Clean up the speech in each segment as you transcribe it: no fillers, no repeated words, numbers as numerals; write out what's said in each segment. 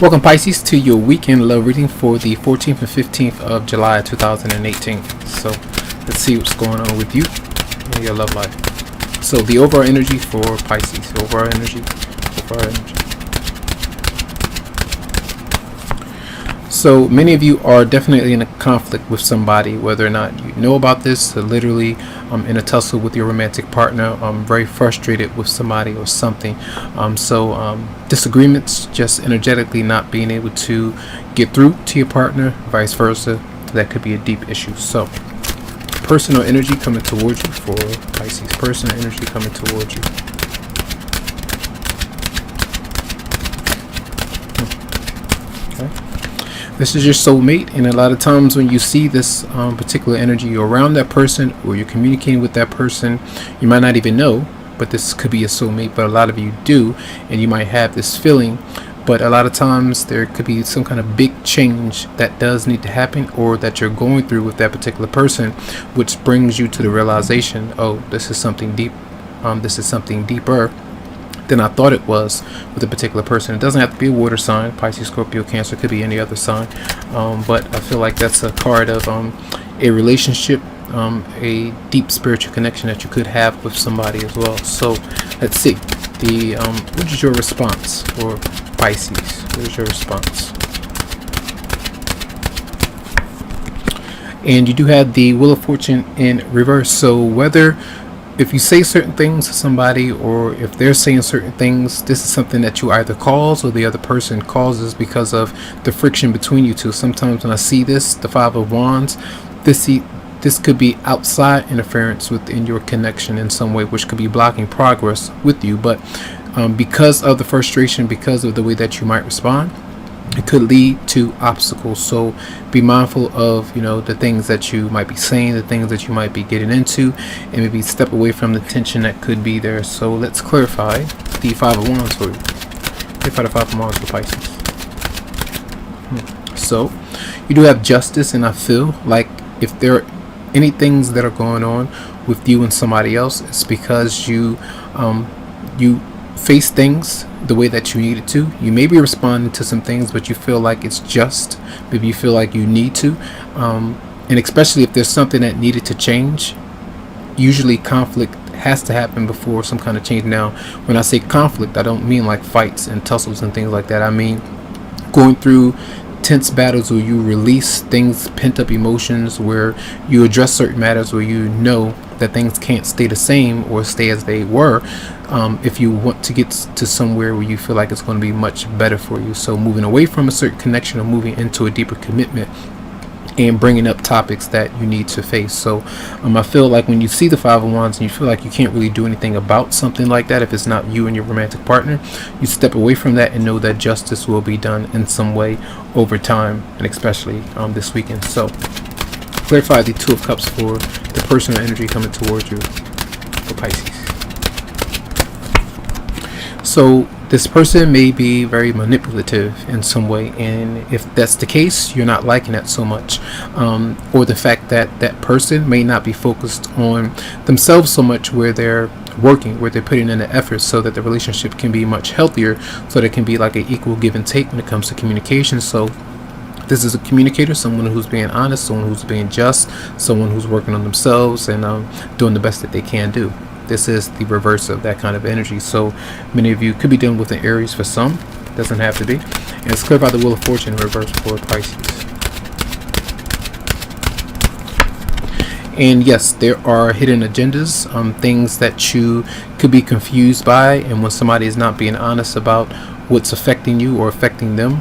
Welcome, Pisces, to your weekend love reading for the 14th and 15th of July 2018. So let's see what's going on with you in your love life. So the overall energy for Pisces, overall energy. So many of you are definitely in a conflict with somebody, whether or not you know about this. Literally in a tussle with your romantic partner, very frustrated with somebody or something. Disagreements, just energetically not being able to get through to your partner, vice versa. That could be a deep issue. So personal energy coming towards you for Pisces. Personal energy coming towards you. This is your soulmate, and a lot of times when you see this particular energy, you're around that person or you're communicating with that person, you might not even know, but this could be a soulmate, but a lot of you do, and you might have this feeling. But a lot of times there could be some kind of big change that does need to happen, or that you're going through with that particular person, which brings you to the realization, oh, this is something deep, this is something deeper than I thought it was with a particular person. It doesn't have to be a water sign. Pisces, Scorpio, Cancer, could be any other sign. But I feel like that's a card of a relationship, a deep spiritual connection that you could have with somebody as well. So let's see. What is your response for Pisces? What is your response? And you do have the Wheel of Fortune in reverse. So if you say certain things to somebody, or if they're saying certain things, this is something that you either cause or the other person causes because of the friction between you two. Sometimes when I see this, the Five of Wands, this could be outside interference within your connection in some way, which could be blocking progress with you. But because of the frustration, because of the way that you might respond, it could lead to obstacles. So be mindful of the things that you might be saying, the things that you might be getting into, and maybe step away from the tension that could be there. So let's clarify the Five of Wands for you. Clarify the Five of Wands for Pisces. So you do have justice, and I feel like if there are any things that are going on with you and somebody else, it's because you face things the way that you needed to. You may be responding to some things, but you feel like it's just. Maybe you feel like you need to. And especially if there's something that needed to change, usually conflict has to happen before some kind of change. Now, when I say conflict, I don't mean like fights and tussles and things like that. I mean going through tense battles where you release things, pent up emotions, where you address certain matters where you know that things can't stay the same or stay as they were, if you want to get to somewhere where you feel like it's going to be much better for you. So moving away from a certain connection or moving into a deeper commitment and bringing up topics that you need to face. So I feel like when you see the Five of Wands and you feel like you can't really do anything about something like that, if it's not you and your romantic partner, you step away from that and know that justice will be done in some way over time, and especially this weekend. So clarify the Two of Cups for the personal energy coming towards you for Pisces. So this person may be very manipulative in some way, and if that's the case, you're not liking that so much, or the fact that that person may not be focused on themselves so much, where they're working, where they're putting in the effort so that the relationship can be much healthier, so there can be like an equal give and take when it comes to communication. So this is a communicator, someone who's being honest, someone who's being just, someone who's working on themselves and doing the best that they can do. This is the reverse of that kind of energy. So many of you could be dealing with an Aries for some. It doesn't have to be. And it's clear by the Wheel of Fortune in reverse for Pisces. And yes, there are hidden agendas, things that you could be confused by. And when somebody is not being honest about what's affecting you or affecting them,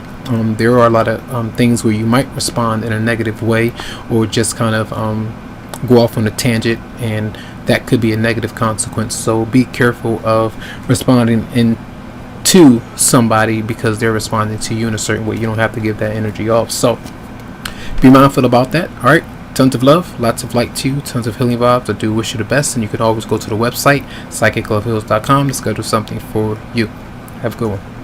there are a lot of things where you might respond in a negative way, or just kind of go off on a tangent, and that could be a negative consequence. So be careful of responding to somebody because they're responding to you in a certain way. You don't have to give that energy off. So be mindful about that. All right. Tons of love, lots of light to you, tons of healing vibes. I do wish you the best, and you can always go to the website, Psychicloveheals.com, to schedule something for you. Have a good one.